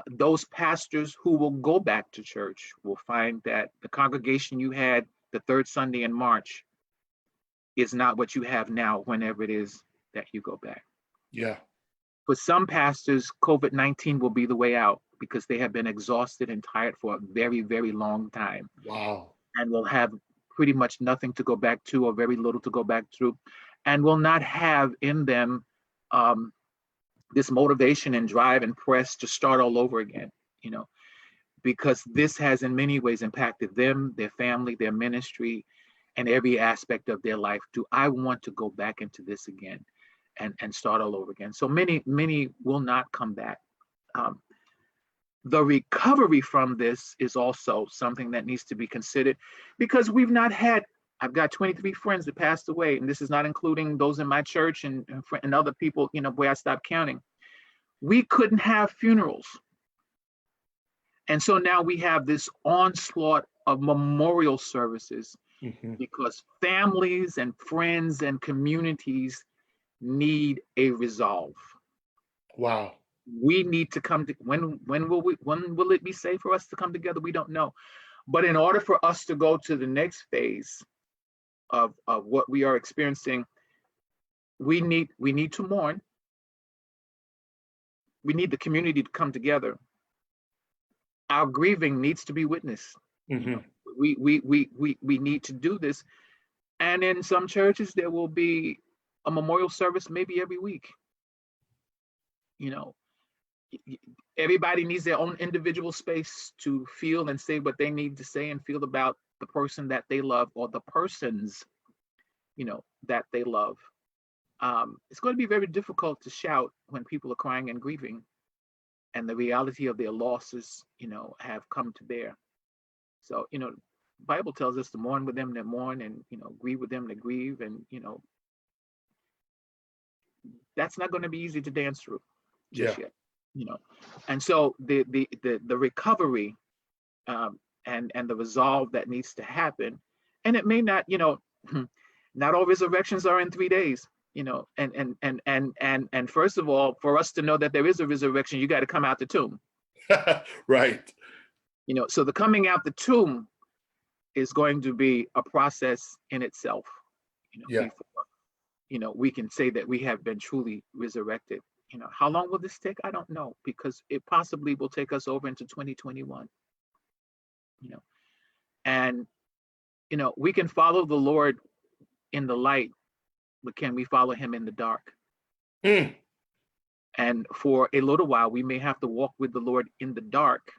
Those pastors who will go back to church will find that the congregation you had the third Sunday in March is not what you have now, whenever it is that you go back. Yeah. For some pastors, COVID-19 will be the way out, because they have been exhausted and tired for a very, very long time. Wow. And will have pretty much nothing to go back to, or very little to go back to, and will not have in them this motivation and drive and press to start all over again, because this has in many ways impacted them, their family, their ministry, and every aspect of their life. Do I want to go back into this again and start all over again? So many will not come back. The recovery from this is also something that needs to be considered, because I've got 23 friends that passed away, and this is not including those in my church and other people, where I stopped counting. We couldn't have funerals. And so now we have this onslaught of memorial services, because families and friends and communities need a resolve. Wow. We need to come to, when will it be safe for us to come together? We don't know. But in order for us to go to the next phase of what we are experiencing, we need to mourn. We need the community to come together. Our grieving needs to be witnessed. You know, Hmm. we need to do this. And in some churches, there will be a memorial service maybe every week. You know, everybody needs their own individual space to feel and say what they need to say and feel about the person that they love, or the persons, that they love. It's going to be very difficult to shout when people are crying and grieving, and the reality of their losses, have come to bear. So, Bible tells us to mourn with them that mourn, and grieve with them that grieve, and that's not going to be easy to dance through just Yeah. yet. You know, and so the recovery, and the resolve that needs to happen, and it may not, not all resurrections are in 3 days. And first of all, for us to know that there is a resurrection, you got to come out the tomb. Right. So the coming out the tomb is going to be a process in itself, Yeah. before we can say that we have been truly resurrected. How long will this take? I don't know, because it possibly will take us over into 2021. you know and we can follow the Lord in the light, but can we follow him in the dark? Mm. And for a little while, we may have to walk with the Lord in the dark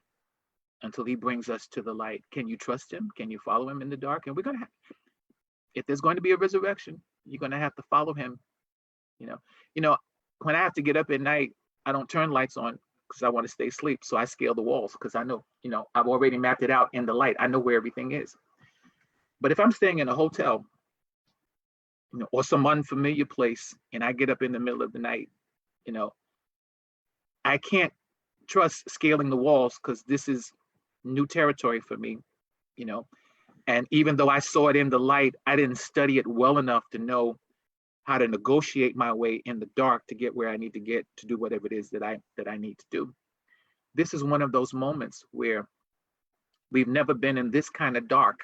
until he brings us to the light. Can you trust him? Can you follow him in the dark? And we're going to if there's going to be a resurrection, you're going to have to follow him. you know you know when I have to get up at night, I don't turn lights on because I want to stay asleep. So I scale the walls because I know, I've already mapped it out in the light. I know where everything is. But if I'm staying in a hotel, or some unfamiliar place, and I get up in the middle of the night, you know, I can't trust scaling the walls because this is new territory for me, you know. And even though I saw it in the light, I didn't study it well enough to know how to negotiate my way in the dark to get where I need to get to do whatever it is that I need to do. This is one of those moments where we've never been in this kind of dark,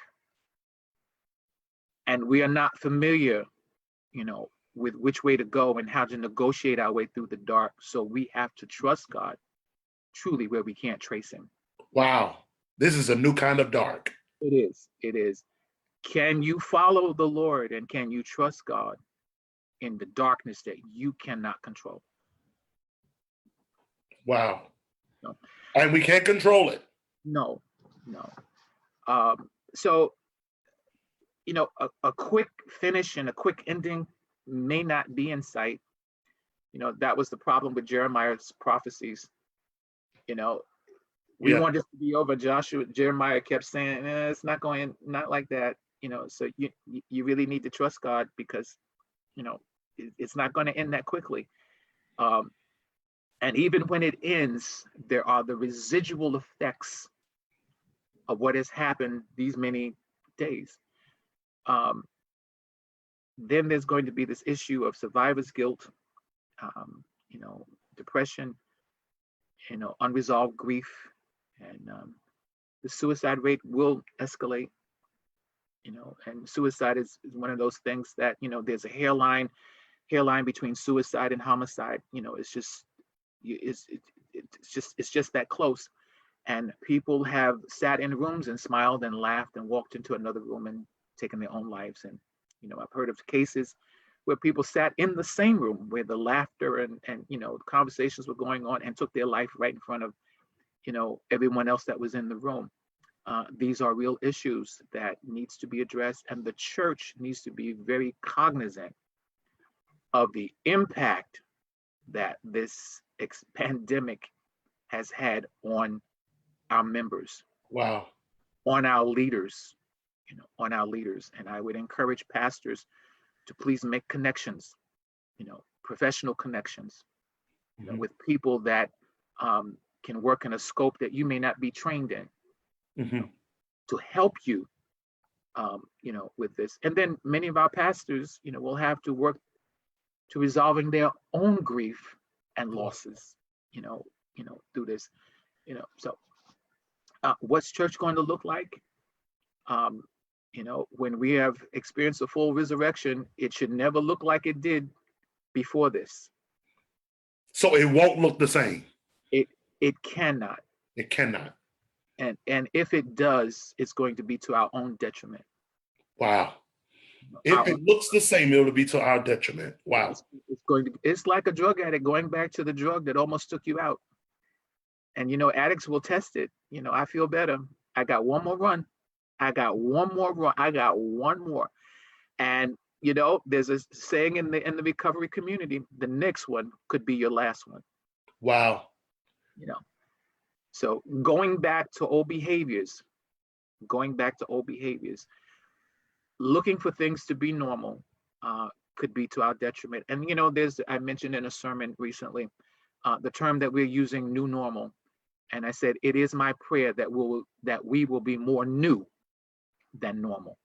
and we are not familiar, with which way to go and how to negotiate our way through the dark. So we have to trust God truly where we can't trace him. Wow. This is a new kind of dark. It is. It is. Can you follow the Lord, and can you trust God in the darkness that you cannot control? Wow. No, And we can't control it. no, no. So, a quick finish and a quick ending may not be in sight. That was the problem with Jeremiah's prophecies. You know, we Yeah. want this to be over. Jeremiah kept saying, it's not going, not like that. So you really need to trust God, because, it's not going to end that quickly. And even when it ends, there are the residual effects of what has happened these many days. Um, then there's going to be this issue of survivor's guilt, um, depression, unresolved grief, and the suicide rate will escalate. And suicide is one of those things that, there's a hairline between suicide and homicide. It's just it's just that close. And people have sat in rooms and smiled and laughed and walked into another room and taken their own lives. And I've heard of cases where people sat in the same room where the laughter and conversations were going on, and took their life right in front of everyone else that was in the room. These are real issues that needs to be addressed, and the church needs to be very cognizant of the impact that this pandemic has had on our members, Wow. on our leaders, And I would encourage pastors to please make connections, professional connections, Mhm. with people that can work in a scope that you may not be trained in, Mhm. to help you, with this. And then many of our pastors, will have to work to resolving their own grief and losses, you know, through this. So what's church going to look like? Um, when we have experienced a full resurrection, it should never look like it did before this. So it won't look the same. It it cannot. It cannot. And if it does, it's going to be to our own detriment. Wow. If Our it own, looks the same, it'll be to our detriment. Wow. it's like a drug addict going back to the drug that almost took you out. And addicts will test it. I feel better. I got one more run. I got one more run. I got one more. And there's a saying in the recovery community, the next one could be your last one. Wow. You know. So going back to old behaviors, looking for things to be normal could be to our detriment. And I mentioned in a sermon recently the term that we're using, new normal. And I said, it is my prayer that we will be more new than normal.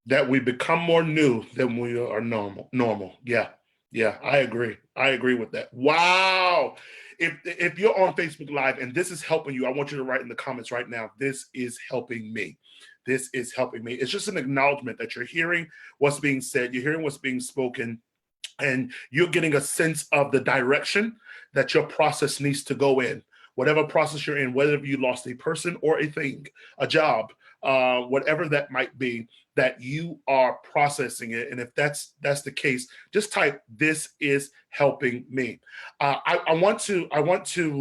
That we become more new than we are normal. Yeah. Yeah, I agree. I agree with that. Wow. If you're on Facebook Live and this is helping you, I want you to write in the comments right now, this is helping me. This is helping me. It's just an acknowledgement that you're hearing what's being said, you're hearing what's being spoken, and you're getting a sense of the direction that your process needs to go in. Whatever process you're in, whether you lost a person or a thing, a job, whatever that might be, that you are processing it. And if that's the case, just type, "This is helping me." I want to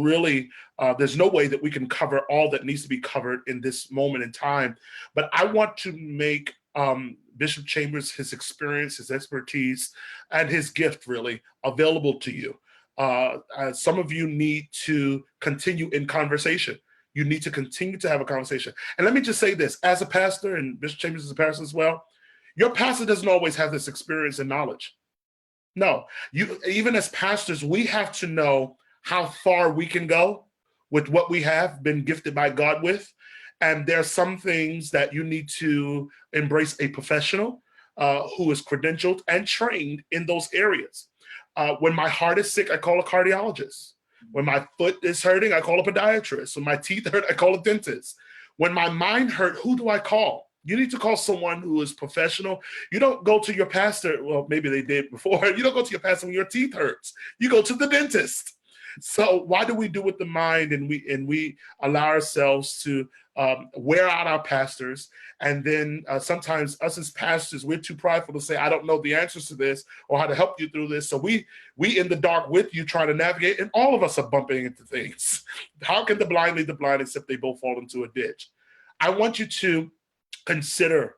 really. There's no way that we can cover all that needs to be covered in this moment in time, but I want to make Bishop Chambers, his experience, his expertise, and his gift really available to you. Some of you need to continue in conversation. You need to continue to have a conversation. And let me just say this, as a pastor, and Bishop Chambers is a pastor as well, your pastor doesn't always have this experience and knowledge. No, even as pastors, we have to know how far we can go with what we have been gifted by God with. And there are some things that you need to embrace a professional who is credentialed and trained in those areas. When my heart is sick, I call a cardiologist. When my foot is hurting, I call a podiatrist. When my teeth hurt, I call a dentist. When my mind hurt, who do I call? You need to call someone who is professional. You don't go to your pastor. Well, maybe they did before. You don't go to your pastor when your teeth hurts. You go to the dentist. So why do we do with the mind, and we allow ourselves to wear out our pastors, and then sometimes us as pastors, we're too prideful to say, I don't know the answers to this or how to help you through this. So we in the dark with you trying to navigate, and all of us are bumping into things. How can the blind lead the blind except they both fall into a ditch? I want you to consider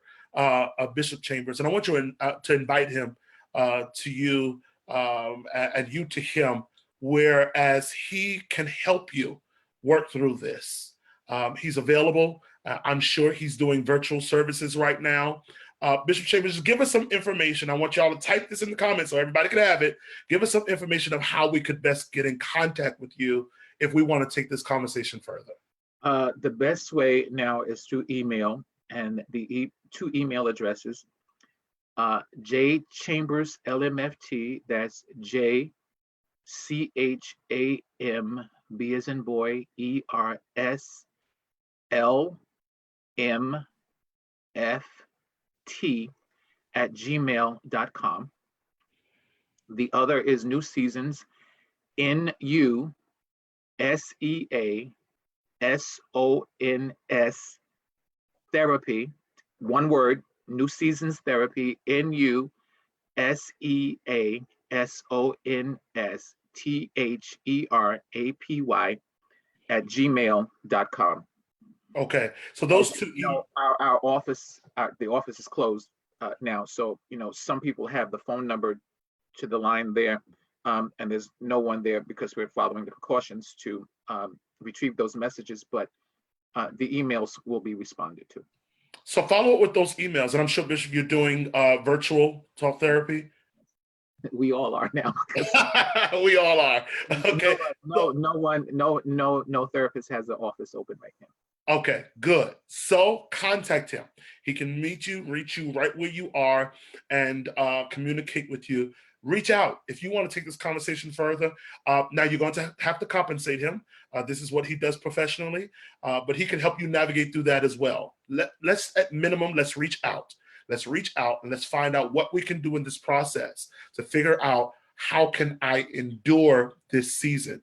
Bishop Chambers, and I want you to invite him to you and you to him, whereas he can help you work through this. He's available. I'm sure he's doing virtual services right now. Bishop Chambers, just give us some information. I want y'all to type this in the comments so everybody can have it. Give us some information of how we could best get in contact with you if we want to take this conversation further. The best way now is through email, and the two email addresses, J Chambers LMFT, that's JCHAM, B as in boy, ERSLMFT@gmail.com. The other is New Seasons, NUSEASONS Therapy, one word, New Seasons Therapy, NUSEASONSTHERAPY @gmail.com. Okay, so those two. Our office, the office is closed now, so some people have the phone number to the line there, and there's no one there because we're following the precautions to retrieve those messages, but the emails will be responded to. So follow up with those emails, and I'm sure, Bishop, you're doing virtual talk therapy. We all are now. We all are. Okay. No therapist has an office open right now. Okay, good. So contact him. He can reach you right where you are, and communicate with you reach out if you want to take this conversation further. Now, you're going to have to compensate him. This is what he does professionally, but he can help you navigate through that as well. Let's, at minimum, let's reach out. Let's reach out and let's find out what we can do in this process to figure out how can I endure this season.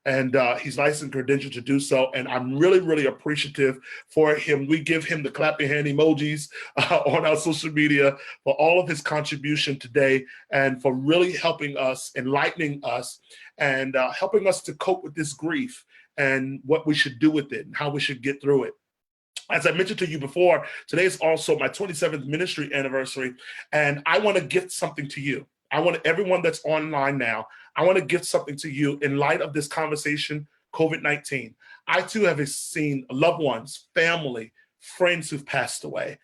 And he's licensed and credentialed to do so. And I'm really, really appreciative for him. We give him the clap your hand emojis on our social media for all of his contribution today and for really helping us, enlightening us, and helping us to cope with this grief and what we should do with it and how we should get through it. As I mentioned to you before, today is also my 27th ministry anniversary, and I want to gift something to you. I want everyone that's online now, I want to gift something to you in light of this conversation, COVID-19. I too have seen loved ones, family, friends who've passed away,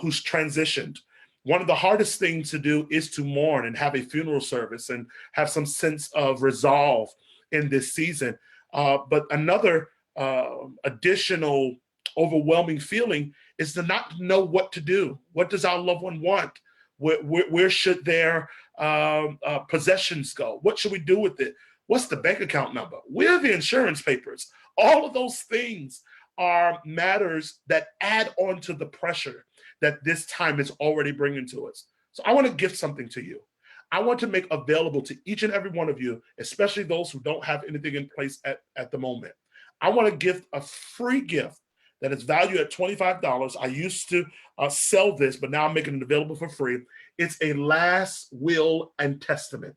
who's transitioned. One of the hardest things to do is to mourn and have a funeral service and have some sense of resolve in this season. But another additional overwhelming feeling is to not know what to do. What does our loved one want? Where should their possessions go? What should we do with it? What's the bank account number? Where are the insurance papers? All of those things are matters that add on to the pressure that this time is already bringing to us. So I want to gift something to you. I want to make available to each and every one of you, especially those who don't have anything in place at the moment. I want to gift a free gift that is valued at $25. I used to sell this, but now I'm making it available for free. It's a last will and testament.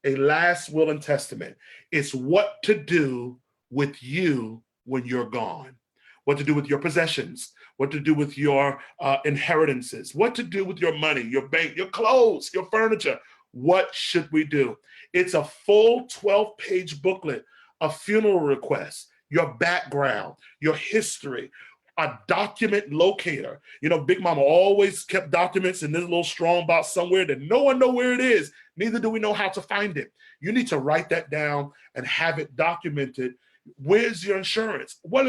A last will and testament. It's what to do with you when you're gone, what to do with your possessions, what to do with your inheritances, what to do with your money, your bank, your clothes, your furniture. What should we do? It's a full 12-page booklet of funeral requests, your background, your history, a document locator. You know, Big Mama always kept documents in this little strong box somewhere that no one know where it is. Neither do we know how to find it. You need to write that down and have it documented. Where's your insurance? What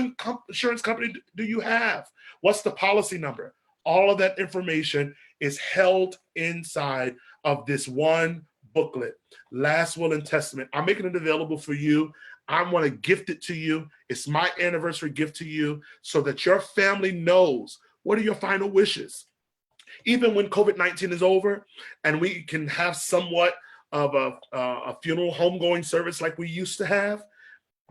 insurance company do you have? What's the policy number? All of that information is held inside of this one booklet, Last Will and Testament. I'm making it available for you. I want to gift it to you. It's my anniversary gift to you so that your family knows what are your final wishes. Even when COVID-19 is over and we can have somewhat of a funeral homegoing service like we used to have,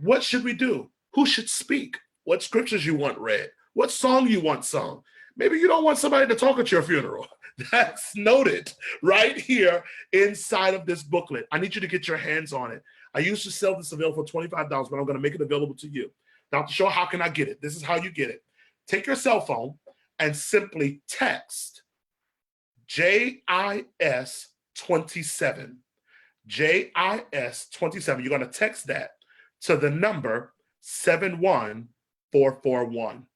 what should we do? Who should speak? What scriptures you want read? What song you want sung? Maybe you don't want somebody to talk at your funeral. That's noted right here inside of this booklet. I need you to get your hands on it. I used to sell this available for $25, but I'm going to make it available to you. Dr. Shaw, how can I get it? This is how you get it. Take your cell phone and simply text JIS27. JIS27. You're going to text that to the number 71441.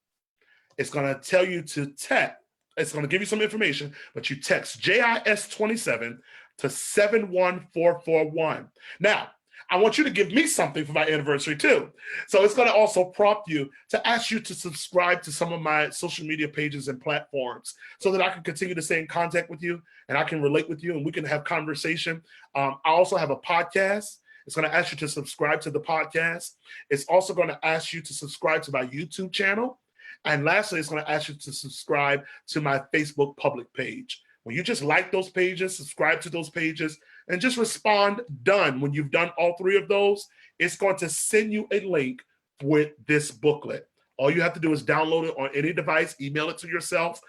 It's going to tell you to text. It's going to give you some information, but you text JIS27 to 71441. Now, I want you to give me something for my anniversary too. So it's going to also prompt you to ask you to subscribe to some of my social media pages and platforms so that I can continue to stay in contact with you and I can relate with you and we can have conversation. I also have a podcast. It's going to ask you to subscribe to the podcast. It's also going to ask you to subscribe to my YouTube channel. And lastly, it's going to ask you to subscribe to my Facebook public page. When you just like those pages, subscribe to those pages, and just respond done. When you've done all three of those, it's going to send you a link with this booklet. All you have to do is download it on any device, email it to yourself.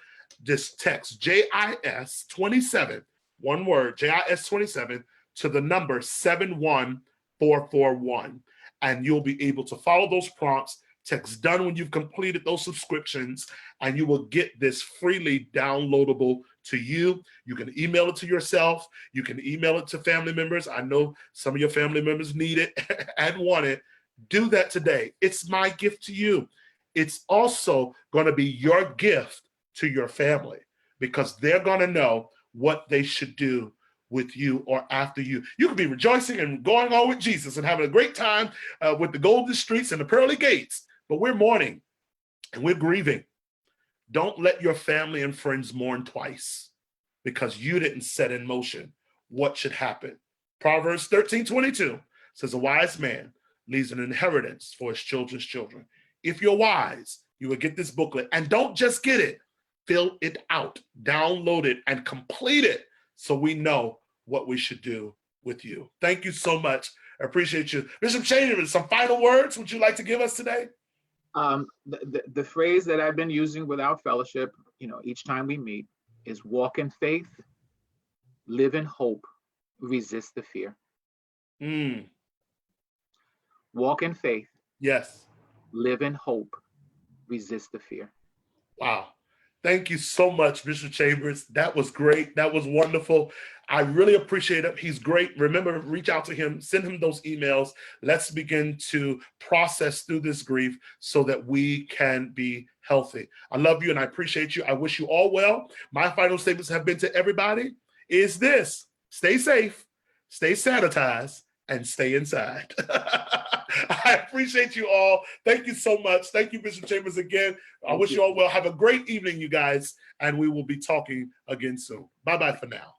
Just text JIS27, one word, JIS27, to the number 71441. And you'll be able to follow those prompts. Text done when you've completed those subscriptions, and you will get this freely downloadable to you. You can email it to yourself. You can email it to family members. I know some of your family members need it and want it. Do that today. It's my gift to you. It's also going to be your gift to your family because they're going to know what they should do with you or after you. You could be rejoicing and going on with Jesus and having a great time with the golden streets and the pearly gates. But we're mourning and we're grieving. Don't let your family and friends mourn twice because you didn't set in motion what should happen. Proverbs 13:22 says, a wise man leaves an inheritance for his children's children. If you're wise, you will get this booklet. And don't just get it, fill it out, download it, and complete it so we know what we should do with you. Thank you so much. I appreciate you. Bishop Chamberlain, some final words would you like to give us today? The phrase that I've been using with our fellowship, each time we meet, is walk in faith, live in hope, resist the fear. Walk in faith. Yes. Live in hope, resist the fear. Wow. Thank you so much, Bishop Chambers. That was great. That was wonderful. I really appreciate it. He's great. Remember, reach out to him, send him those emails. Let's begin to process through this grief so that we can be healthy. I love you and I appreciate you. I wish you all well. My final statements have been to everybody is this: stay safe, stay sanitized, and stay inside. I appreciate you all. Thank you so much. Thank you, Bishop Chambers, again. I wish you all well. Have a great evening, you guys, and we will be talking again soon. Bye-bye for now.